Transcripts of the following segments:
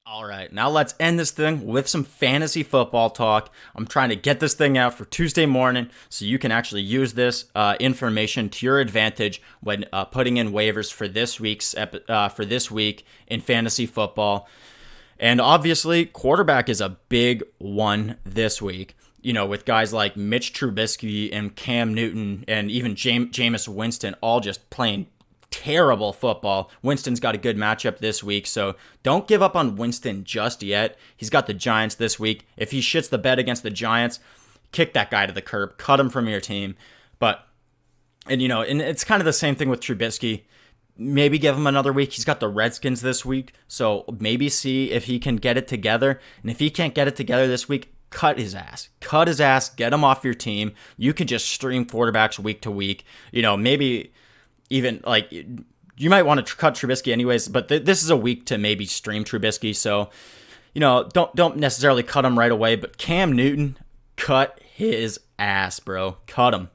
All right, now let's end this thing with some fantasy football talk. I'm trying to get this thing out for Tuesday morning so you can actually use this information to your advantage when putting in waivers for for this week in fantasy football. And obviously, quarterback is a big one this week. You know, with guys like Mitch Trubisky and Cam Newton and even Jameis Winston all just playing terrible football. Winston's got a good matchup this week, so don't give up on Winston just yet. He's got the Giants this week. If he shits the bed against the Giants, kick that guy to the curb, cut him from your team. And it's kind of the same thing with Trubisky. Maybe give him another week. He's got the Redskins this week, so maybe see if he can get it together. And if he can't get it together this week, cut his ass. Cut his ass, get him off your team. You can just stream quarterbacks week to week. Maybe even like you might want to cut Trubisky anyways, but this is a week to maybe stream Trubisky. So, don't necessarily cut him right away, but Cam Newton, cut his ass, bro. Cut him.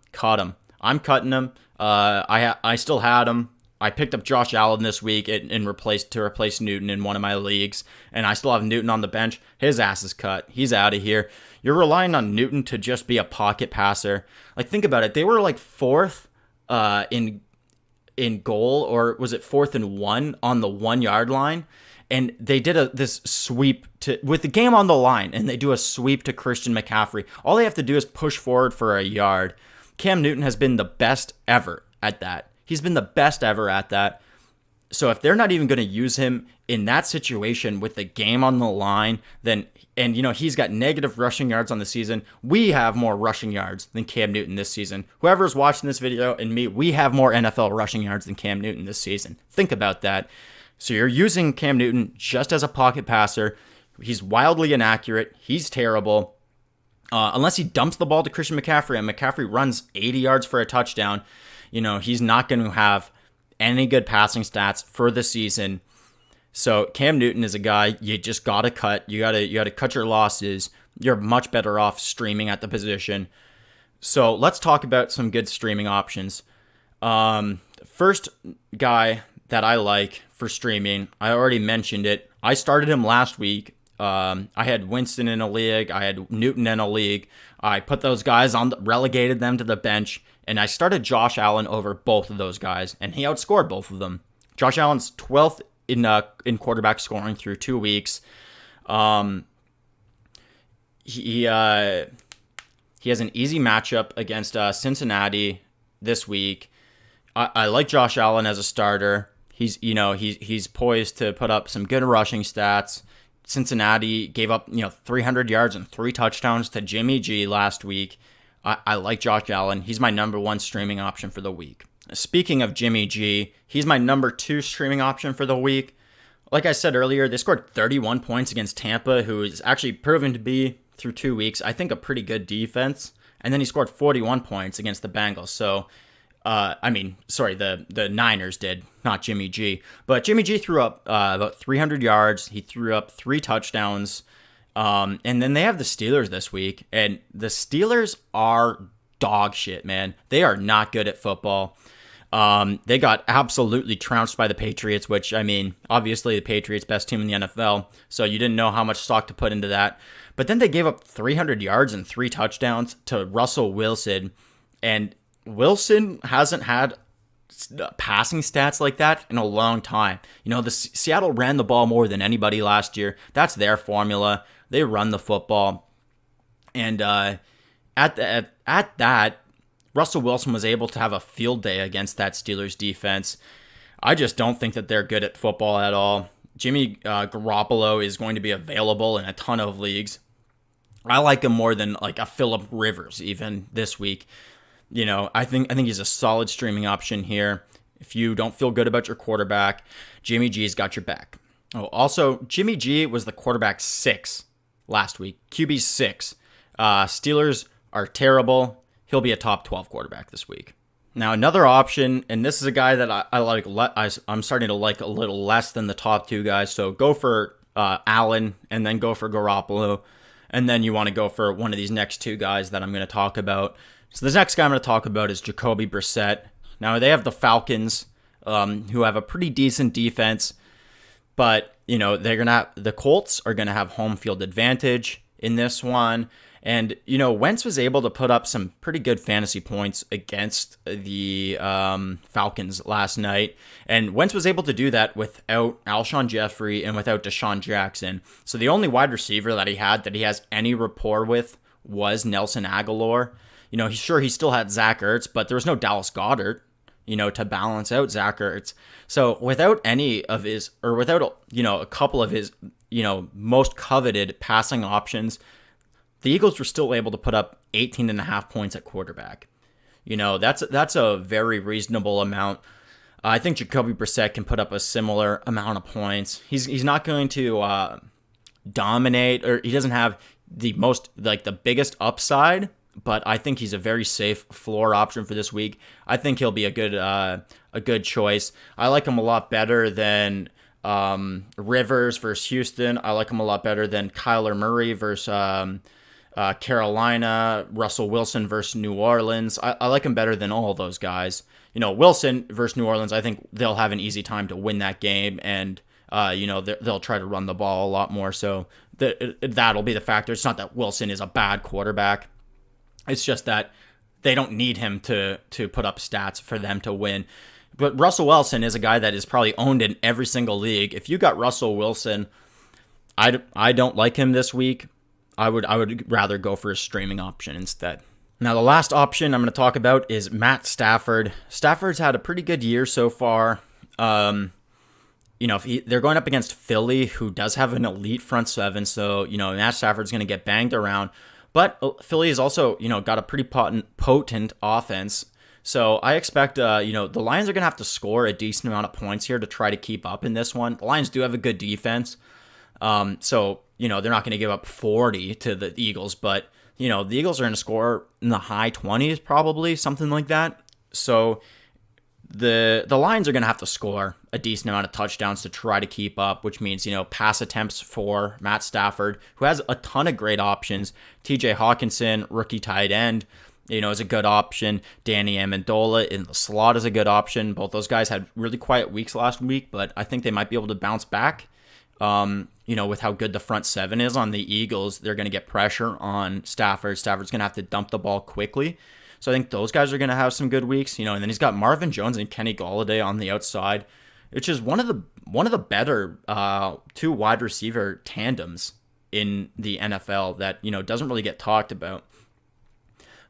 I'm cutting him. I still had him. I picked up Josh Allen this week and replace Newton in one of my leagues, and I still have Newton on the bench. His ass is cut. He's out of here. You're relying on Newton to just be a pocket passer. Like, think about it. They were like fourth in goal, or was it 4th and 1 on the 1 yard line? And they did this sweep with the game on the line, and they do a sweep to Christian McCaffrey. All they have to do is push forward for a yard. Cam Newton has been the best ever at that. He's been the best ever at that. So if they're not even going to use him in that situation with the game on the line, then he's got negative rushing yards on the season. We have more rushing yards than Cam Newton this season. Whoever's watching this video and me, we have more NFL rushing yards than Cam Newton this season. Think about that. So you're using Cam Newton just as a pocket passer. He's wildly inaccurate. He's terrible. Unless he dumps the ball to Christian McCaffrey and McCaffrey runs 80 yards for a touchdown, he's not going to have any good passing stats for the season. So Cam Newton is a guy you just gotta cut. You gotta cut your losses. You're much better off streaming at the position. So let's talk about some good streaming options. First guy that I like for streaming, I already mentioned it. I started him last week. I had Winston in a league. I had Newton in a league. I put those guys relegated them to the bench, and I started Josh Allen over both of those guys, and he outscored both of them. Josh Allen's 12th in quarterback scoring through 2 weeks. He has an easy matchup against Cincinnati this week. I like Josh Allen as a starter. He's poised to put up some good rushing stats. Cincinnati gave up 300 yards and 3 touchdowns to Jimmy G last week. I like Josh Allen. He's my number 1 streaming option for the week. Speaking of Jimmy G, he's my number 2 streaming option for the week. Like I said earlier, they scored 31 points against Tampa, who is actually proven to be, through 2 weeks, I think a pretty good defense. And then he scored 41 points against the Bengals. So, the Niners did, not Jimmy G. But Jimmy G threw up about 300 yards. He threw up 3 touchdowns. And then they have the Steelers this week. And the Steelers are dog shit, man. They are not good at football. They got absolutely trounced by the Patriots, which, obviously the Patriots, best team in the NFL. So you didn't know how much stock to put into that. But then they gave up 300 yards and 3 touchdowns to Russell Wilson. And Wilson hasn't had passing stats like that in a long time. Seattle ran the ball more than anybody last year. That's their formula. They run the football. And at that, Russell Wilson was able to have a field day against that Steelers defense. I just don't think that they're good at football at all. Jimmy Garoppolo is going to be available in a ton of leagues. I like him more than like a Phillip Rivers even this week. I think he's a solid streaming option here. If you don't feel good about your quarterback, Jimmy G's got your back. Oh, also, Jimmy G was the quarterback 6 last week. QB 6. Steelers are terrible. He'll be a top 12 quarterback this week. Now, another option, and this is a guy that I like. I'm starting to like a little less than the top 2 guys. So go for Allen, and then go for Garoppolo, and then you want to go for one of these next 2 guys that I'm going to talk about. So the next guy I'm going to talk about is Jacoby Brissett. Now, they have the Falcons, who have a pretty decent defense, but the Colts are gonna have home field advantage in this one. And, Wentz was able to put up some pretty good fantasy points against the Falcons last night. And Wentz was able to do that without Alshon Jeffrey and without Deshaun Jackson. So the only wide receiver that he has any rapport with was Nelson Aguilar. He still had Zach Ertz, but there was no Dallas Goedert, to balance out Zach Ertz. So without any of his, or without, a couple of his, most coveted passing options, the Eagles were still able to put up 18.5 points at quarterback. That's a very reasonable amount. I think Jacoby Brissett can put up a similar amount of points. He's not going to dominate, or he doesn't have the biggest upside, but I think he's a very safe floor option for this week. I think he'll be a good choice. I like him a lot better than Rivers versus Houston. I like him a lot better than Kyler Murray versus Carolina, Russell Wilson versus New Orleans. I like him better than all those guys. Wilson versus New Orleans, I think they'll have an easy time to win that game, and they'll try to run the ball a lot more. So that'll be the factor. It's not that Wilson is a bad quarterback. It's just that they don't need him to put up stats for them to win. But Russell Wilson is a guy that is probably owned in every single league. If you got Russell Wilson, I don't like him this week. I would rather go for a streaming option instead. Now, the last option I'm going to talk about is Matt Stafford. Stafford's had a pretty good year so far. They're going up against Philly, who does have an elite front seven. So, Matt Stafford's going to get banged around. But Philly has also, got a pretty potent offense. So I expect, the Lions are going to have to score a decent amount of points here to try to keep up in this one. The Lions do have a good defense. So, they're not going to give up 40 to the Eagles, but, the Eagles are going to score in the high 20s, probably, something like that. So the Lions are going to have to score a decent amount of touchdowns to try to keep up, which means, pass attempts for Matt Stafford, who has a ton of great options. TJ Hawkinson, rookie tight end, is a good option. Danny Amendola in the slot is a good option. Both those guys had really quiet weeks last week, but I think they might be able to bounce back. With how good the front seven is on the Eagles, they're going to get pressure on Stafford. Stafford's going to have to dump the ball quickly. So I think those guys are going to have some good weeks, and then he's got Marvin Jones and Kenny Golladay on the outside, which is one of the better two wide receiver tandems in the NFL that, doesn't really get talked about.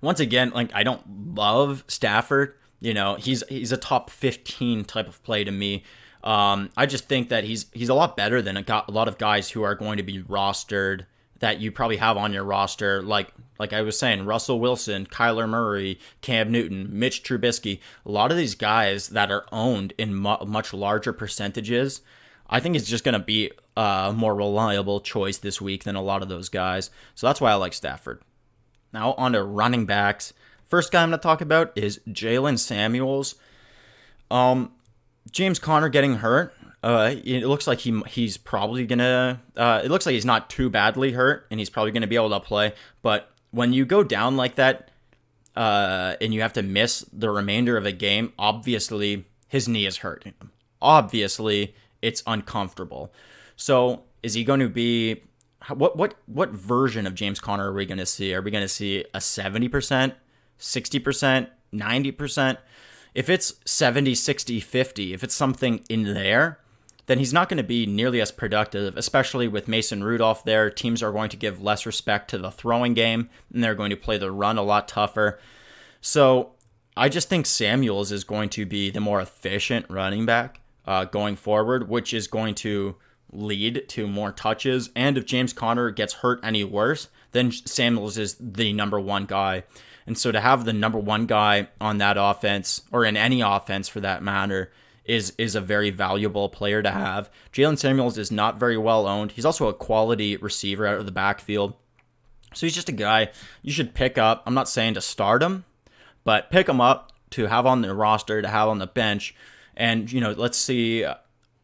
Once again, I don't love Stafford. He's a top 15 type of play to me. I just think that he's a lot better than a lot of guys who are going to be rostered that you probably have on your roster, like I was saying, Russell Wilson, Kyler Murray, Cam Newton, Mitch Trubisky. A lot of these guys that are owned in much larger percentages, I think it's just going to be a more reliable choice this week than a lot of those guys. So that's why I like Stafford. Now on to running backs. First guy I'm going to talk about is Jalen Samuels. James Conner getting hurt. It looks like he's probably gonna. It looks like he's not too badly hurt, and he's probably gonna be able to play. But when you go down like that, and you have to miss the remainder of a game, obviously his knee is hurting him. Obviously, it's uncomfortable. So, is he going to be? What version of James Conner are we going to see? Are we going to see a 70%, 60%, 90%? If it's 70, 60, 50, if it's something in there, then he's not going to be nearly as productive, especially with Mason Rudolph there. Teams are going to give less respect to the throwing game, and they're going to play the run a lot tougher. So I just think Samuels is going to be the more efficient running back going forward, which is going to lead to more touches. And if James Conner gets hurt any worse, then Samuels is the number one guy. And so to have the number one guy on that offense, or in any offense for that matter, is a very valuable player to have. Jalen Samuels is not very well owned. He's also a quality receiver out of the backfield. So he's just a guy you should pick up. I'm not saying to start him, but pick him up to have on the roster, to have on the bench. And, let's see,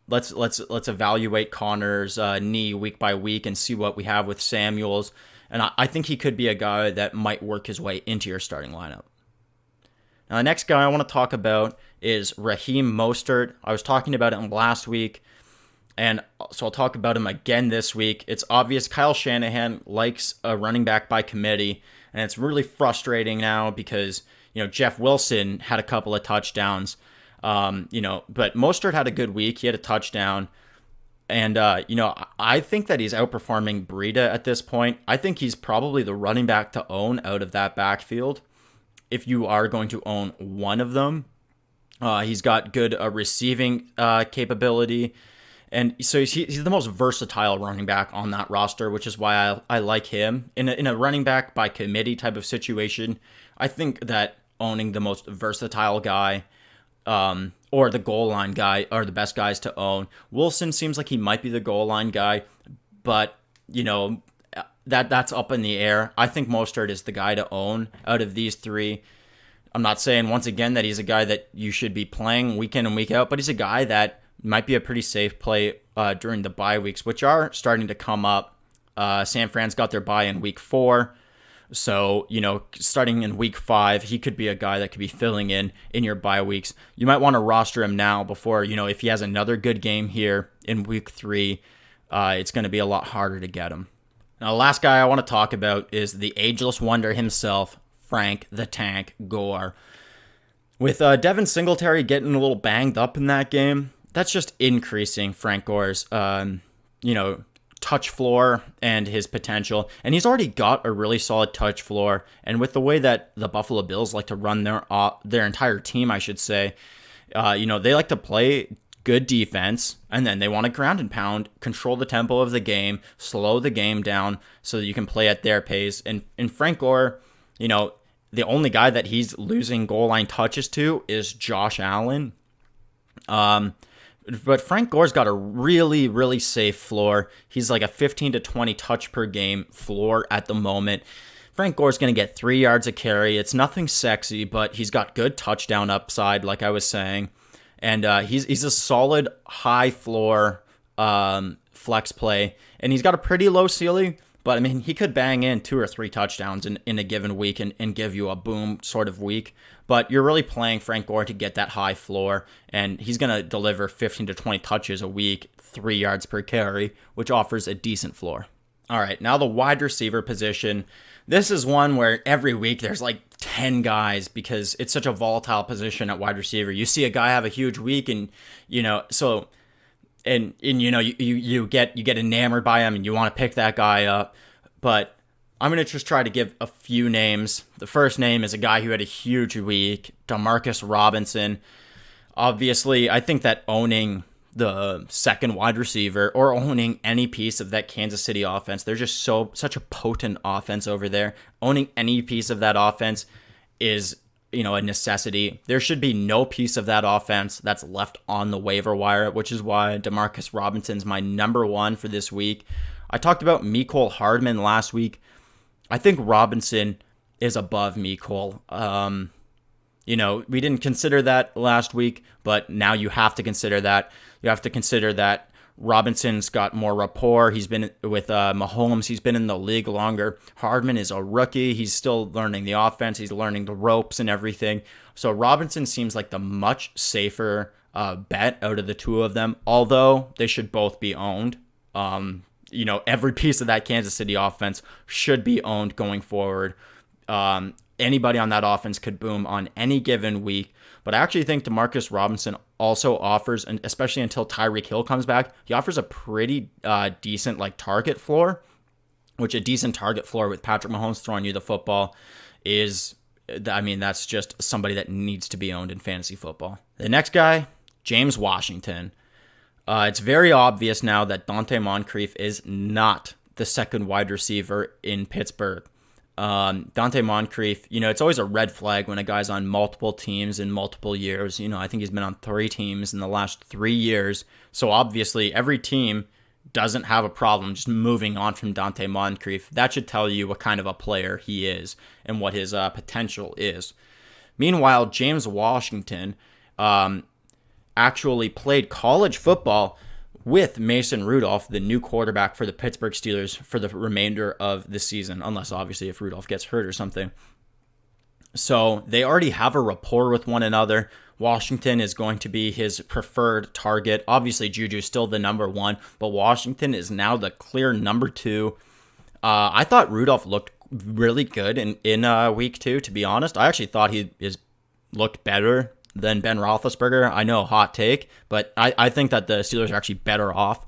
let's evaluate Connor's knee week by week and see what we have with Samuels. And I think he could be a guy that might work his way into your starting lineup. Now, the next guy I want to talk about is Raheem Mostert. I was talking about him last week. And so I'll talk about him again this week. It's obvious Kyle Shanahan likes a running back by committee, and it's really frustrating now because, Jeff Wilson had a couple of touchdowns, but Mostert had a good week. He had a touchdown. And, I think that he's outperforming Breida at this point. I think he's probably the running back to own out of that backfield if you are going to own one of them. He's got good receiving capability. And so he's the most versatile running back on that roster, which is why I like him. In a running back by committee type of situation, I think that owning the most versatile guy or the goal line guy are the best guys to own. Wilson seems like he might be the goal line guy, but, that's up in the air. I think Mostert is the guy to own out of these three. I'm not saying, once again, that he's a guy that you should be playing week in and week out, but he's a guy that might be a pretty safe play during the bye weeks, which are starting to come up. San Fran's got their bye in week 4. So, starting in week 5, he could be a guy that could be filling in your bye weeks. You might want to roster him now before, if he has another good game here in week 3, it's going to be a lot harder to get him. Now, the last guy I want to talk about is the ageless wonder himself, Frank the Tank Gore. With Devin Singletary getting a little banged up in that game, that's just increasing Frank Gore's, touch floor and his potential. And he's already got a really solid touch floor. And with the way that the Buffalo Bills like to run their entire team, I should say, they like to play good defense, and then they want to ground and pound, control the tempo of the game, slow the game down so that you can play at their pace. And Frank Gore, the only guy that he's losing goal line touches to is Josh Allen. But Frank Gore's got a really, really safe floor. He's like a 15 to 20 touch per game floor at the moment. Frank Gore's going to get 3 yards a carry. It's nothing sexy, but he's got good touchdown upside, like I was saying. And he's a solid high floor flex play. And he's got a pretty low ceiling, but he could bang in 2 or 3 touchdowns in a given week and give you a boom sort of week. But you're really playing Frank Gore to get that high floor, and he's going to deliver 15 to 20 touches a week, 3 yards per carry, which offers a decent floor. All right, now the wide receiver position. This is one where every week there's like 10 guys because it's such a volatile position at wide receiver. You see a guy have a huge week, and you get enamored by him and you want to pick that guy up. But I'm going to just try to give a few names. The first name is a guy who had a huge week, Demarcus Robinson. Obviously, I think that owning the second wide receiver or owning any piece of that Kansas City offense, they're just such a potent offense over there. Owning any piece of that offense is, a necessity. There should be no piece of that offense that's left on the waiver wire, which is why Demarcus Robinson's my number 1 for this week. I talked about Mecole Hardman last week. I think Robinson is above Mecole. We didn't consider that last week, but now you have to consider that. You have to consider that Robinson's got more rapport. He's been with Mahomes. He's been in the league longer. Hardman is a rookie. He's still learning the offense. He's learning the ropes and everything. So Robinson seems like the much safer bet out of the two of them, although they should both be owned. Every piece of that Kansas City offense should be owned going forward. Anybody on that offense could boom on any given week. But I actually think Demarcus Robinson also offers, and especially until Tyreek Hill comes back, he offers a pretty decent target floor, which a decent target floor with Patrick Mahomes throwing you the football is, that's just somebody that needs to be owned in fantasy football. The next guy, James Washington. It's very obvious now that Dante Moncrief is not the second wide receiver in Pittsburgh. Dante Moncrief, it's always a red flag when a guy's on multiple teams in multiple years. I think he's been on 3 teams in the last 3 years. So obviously every team doesn't have a problem just moving on from Dante Moncrief. That should tell you what kind of a player he is and what his potential is. Meanwhile, James Washington actually played college football with Mason Rudolph, the new quarterback for the Pittsburgh Steelers, for the remainder of the season, unless obviously if Rudolph gets hurt or something. So they already have a rapport with one another. Washington is going to be his preferred target. Obviously, Juju's still the number one, but Washington is now the clear number two. I thought Rudolph looked really good in week 2, to be honest. I actually thought he looked better than Ben Roethlisberger. I know, hot take, but I think that the Steelers are actually better off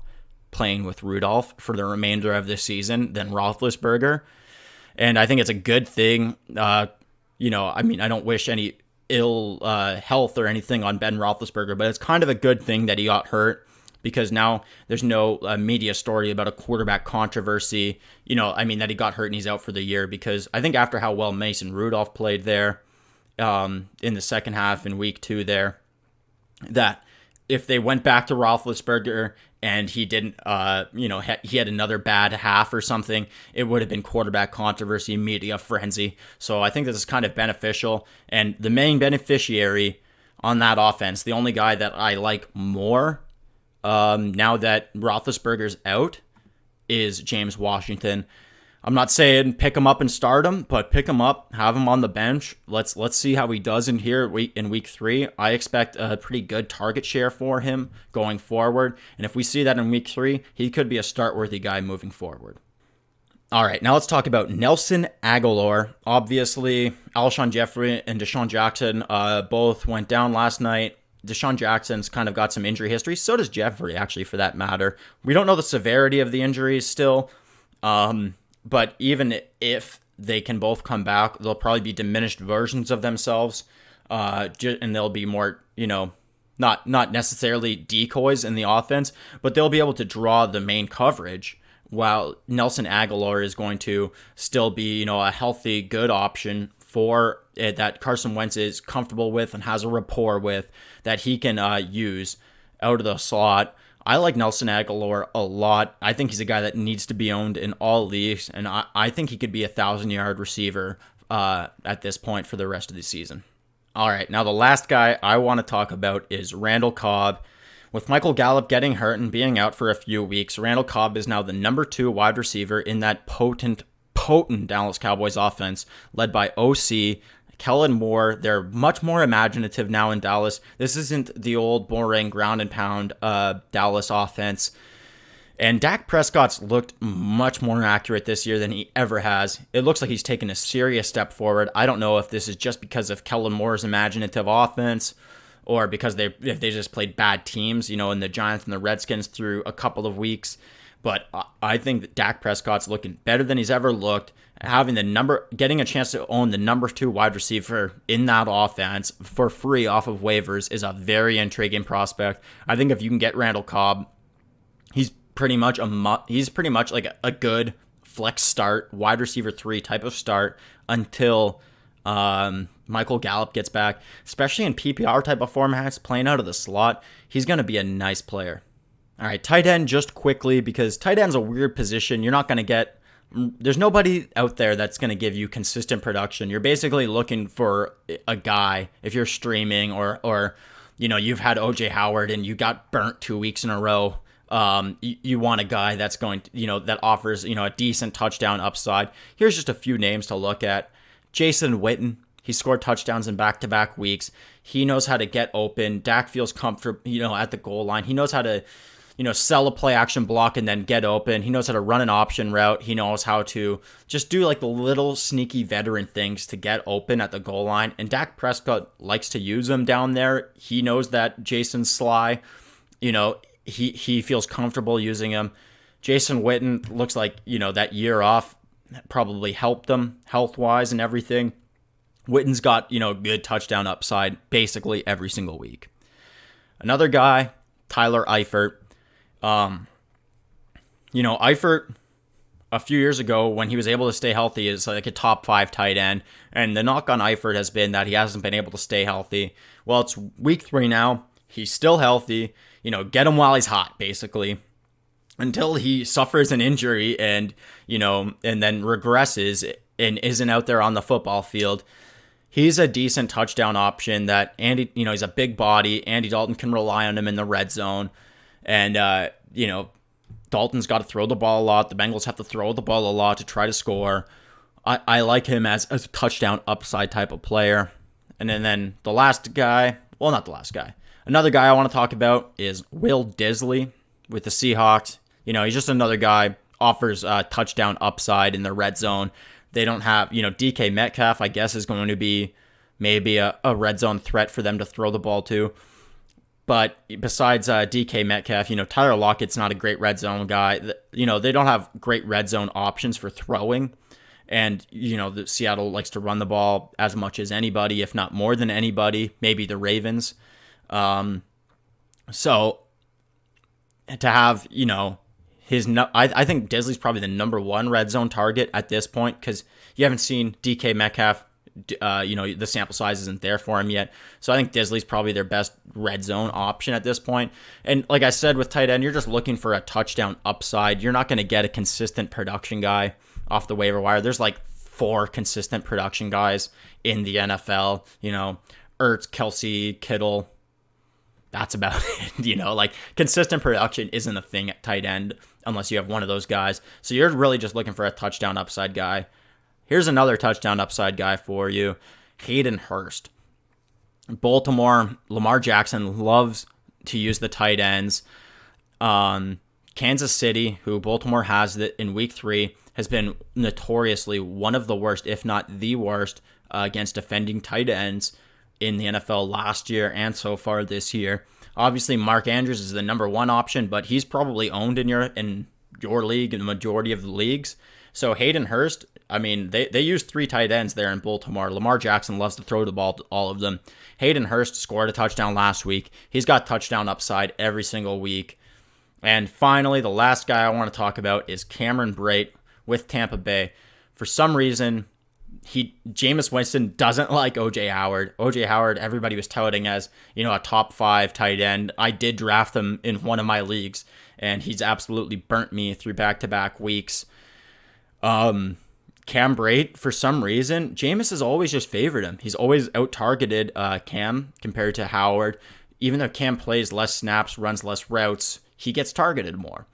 playing with Rudolph for the remainder of this season than Roethlisberger. And I think it's a good thing. I don't wish any ill health or anything on Ben Roethlisberger, but it's kind of a good thing that he got hurt because now there's no media story about a quarterback controversy, that he got hurt and he's out for the year, because I think after how well Mason Rudolph played there in the second half in week 2 there, that if they went back to Roethlisberger and he didn't, he had another bad half or something, it would have been quarterback controversy, media frenzy. So I think this is kind of beneficial. And the main beneficiary on that offense, the only guy that I like more now that Roethlisberger's out, is James Washington. I'm not saying pick him up and start him, but pick him up, have him on the bench. Let's see how he does in week 3. I expect a pretty good target share for him going forward, and if we see that in week 3, he could be a start-worthy guy moving forward. All right, now let's talk about Nelson Agholor. Obviously, Alshon Jeffrey and Deshaun Jackson both went down last night. Deshaun Jackson's kind of got some injury history. So does Jeffrey, actually, for that matter. We don't know the severity of the injuries still. But even if they can both come back, they'll probably be diminished versions of themselves. And they'll be more, not necessarily decoys in the offense, but they'll be able to draw the main coverage, while Nelson Agholor is going to still be, a healthy, good option for it that Carson Wentz is comfortable with and has a rapport with, that he can use out of the slot. I like Nelson Agholor a lot. I think he's a guy that needs to be owned in all leagues, and I think he could be a 1,000-yard receiver at this point for the rest of the season. All right, now the last guy I want to talk about is Randall Cobb. With Michael Gallup getting hurt and being out for a few weeks, Randall Cobb is now the number 2 wide receiver in that potent Dallas Cowboys offense, led by OC Kellen Moore. They're much more imaginative now in Dallas. This isn't the old boring ground and pound Dallas offense. And Dak Prescott's looked much more accurate this year than he ever has. It looks like he's taken a serious step forward. I don't know if this is just because of Kellen Moore's imaginative offense, or because if they just played bad teams, in the Giants and the Redskins through a couple of weeks. But I think that Dak Prescott's looking better than he's ever looked. Getting a chance to own the number 2 wide receiver in that offense for free off of waivers is a very intriguing prospect. I think if you can get Randall Cobb, he's pretty much like a good flex start, wide receiver 3 type of start until Michael Gallup gets back, especially in PPR type of formats, playing out of the slot. He's going to be a nice player. All right, tight end just quickly, because tight end's a weird position. You're not going to get, there's nobody out there that's going to give you consistent production. You're basically looking for a guy, if you're streaming or you've had OJ Howard and you got burnt 2 weeks in a row. You want a guy that's going to, that offers, a decent touchdown upside. Here's just a few names to look at. Jason Witten. He scored touchdowns in back-to-back weeks. He knows how to get open. Dak feels comfortable, at the goal line. He knows how to, sell a play-action block and then get open. He knows how to run an option route. He knows how to just do like the little sneaky veteran things to get open at the goal line. And Dak Prescott likes to use them down there. He knows that Jason's sly. He feels comfortable using him. Jason Witten looks like, that year off probably helped him health-wise and everything. Witten's got, good touchdown upside basically every single week. Another guy, Tyler Eifert. Eifert, a few years ago when he was able to stay healthy, is like a top 5 tight end. And the knock on Eifert has been that he hasn't been able to stay healthy. Well, it's week 3 now. He's still healthy. Get him while he's hot, basically, until he suffers an injury and then regresses and isn't out there on the football field. He's a decent touchdown option that Andy, he's a big body. Andy Dalton can rely on him in the red zone. And, Dalton's got to throw the ball a lot. The Bengals have to throw the ball a lot to try to score. I like him as a touchdown upside type of player. And then the last guy, well, not the last guy. Another guy I want to talk about is Will Disley with the Seahawks. He's just another guy, offers touchdown upside in the red zone. They don't have, DK Metcalf, I guess, is going to be maybe a red zone threat for them to throw the ball to. But besides DK Metcalf, Tyler Lockett's not a great red zone guy. They don't have great red zone options for throwing. And, Seattle likes to run the ball as much as anybody, if not more than anybody, maybe the Ravens. So to have, I think Disley's probably the number one red zone target at this point because you haven't seen DK Metcalf. The sample size isn't there for him yet. So I think Disley's probably their best red zone option at this point. And like I said, with tight end, you're just looking for a touchdown upside. You're not going to get a consistent production guy off the waiver wire. There's like 4 consistent production guys in the NFL, Ertz, Kelsey, Kittle. That's about it. Like consistent production isn't a thing at tight end unless you have one of those guys. So you're really just looking for a touchdown upside guy. Here's another touchdown upside guy for you, Hayden Hurst. Baltimore, Lamar Jackson loves to use the tight ends. Kansas City, who Baltimore has in week 3, has been notoriously one of the worst, if not the worst, against defending tight ends in the NFL last year and so far this year. Obviously, Mark Andrews is the number one option, but he's probably owned in your league, in the majority of the leagues. So Hayden Hurst, they use 3 tight ends there in Baltimore. Lamar Jackson loves to throw the ball to all of them. Hayden Hurst scored a touchdown last week. He's got touchdown upside every single week. And finally, the last guy I want to talk about is Cameron Brate with Tampa Bay. For some reason, Jameis Winston doesn't like O.J. Howard. O.J. Howard, everybody was touting as, a top 5 tight end. I did draft him in one of my leagues, and he's absolutely burnt me through back-to-back weeks. Cam Brate, for some reason, Jameis has always just favored him. He's always out-targeted Cam compared to Howard. Even though Cam plays less snaps, runs less routes, he gets targeted more.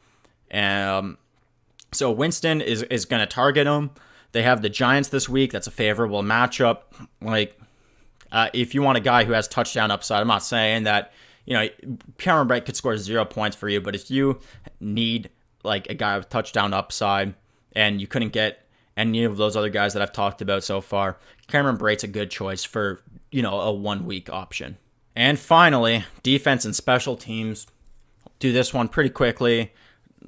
So Winston is going to target him. They have the Giants this week. That's a favorable matchup. If you want a guy who has touchdown upside, I'm not saying that, Cameron Brate could score 0 points for you, but if you need like a guy with touchdown upside and you couldn't get any of those other guys that I've talked about so far, Cameron Brate's a good choice for, a 1 week option. And finally, defense and special teams. Do this one pretty quickly.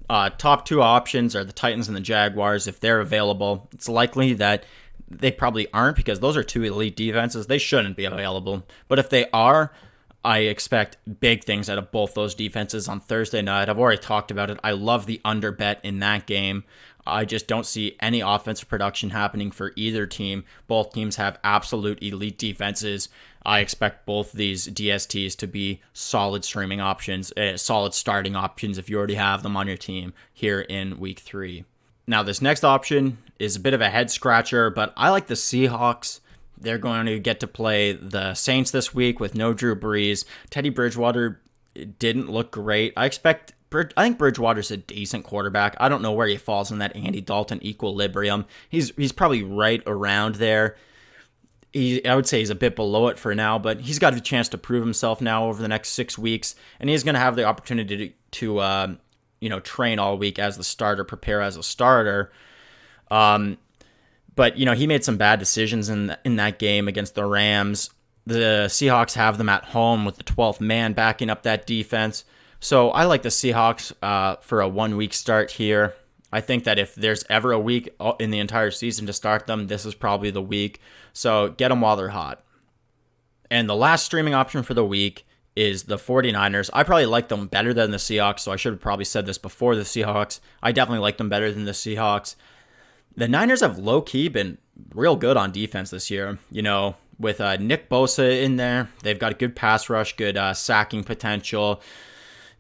Top 2 options are the Titans and the Jaguars. If they're available, it's likely that they probably aren't because those are 2 elite defenses. They shouldn't be available. But if they are, I expect big things out of both those defenses on Thursday night. I've already talked about it. I love the under bet in that game. I just don't see any offensive production happening for either team. Both teams have absolute elite defenses. I expect both these DSTs to be solid streaming options, solid starting options if you already have them on your team here in week 3. Now, this next option is a bit of a head scratcher, but I like the Seahawks. They're going to get to play the Saints this week with no Drew Brees. Teddy Bridgewater didn't look great. I think Bridgewater's a decent quarterback. I don't know where he falls in that Andy Dalton equilibrium. He's probably right around there. I would say he's a bit below it for now, but he's got a chance to prove himself now over the next 6 weeks, and he's going to have the opportunity to train all week as the starter, prepare as a starter. But he made some bad decisions in that game against the Rams. The Seahawks have them at home with the 12th man backing up that defense. So I like the Seahawks for a 1 week start here. I think that if there's ever a week in the entire season to start them, this is probably the week. So get them while they're hot. And the last streaming option for the week is the 49ers. I probably like them better than the Seahawks, so I should have probably said this before the Seahawks. I definitely like them better than the Seahawks. The Niners have low-key been real good on defense this year. With Nick Bosa in there, they've got a good pass rush, good sacking potential.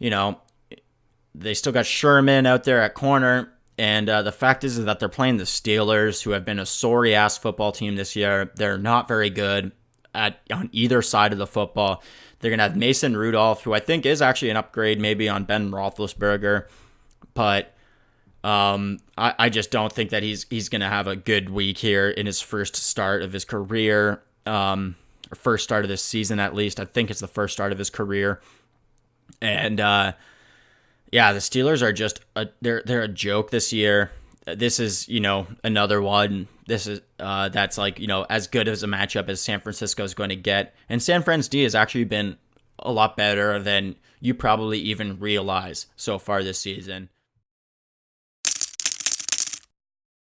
They still got Sherman out there at corner. And the fact is that they're playing the Steelers, who have been a sorry-ass football team this year. They're not very good on either side of the football. They're going to have Mason Rudolph, who I think is actually an upgrade maybe on Ben Roethlisberger. But I just don't think that he's going to have a good week here in his first start of his career, or first start of this season at least. I think it's the first start of his career. And yeah, the Steelers are just they're a joke this year. This is, another one. This is that's like, as good as a matchup as San Francisco is going to get. And San Fran's D has actually been a lot better than you probably even realize so far this season.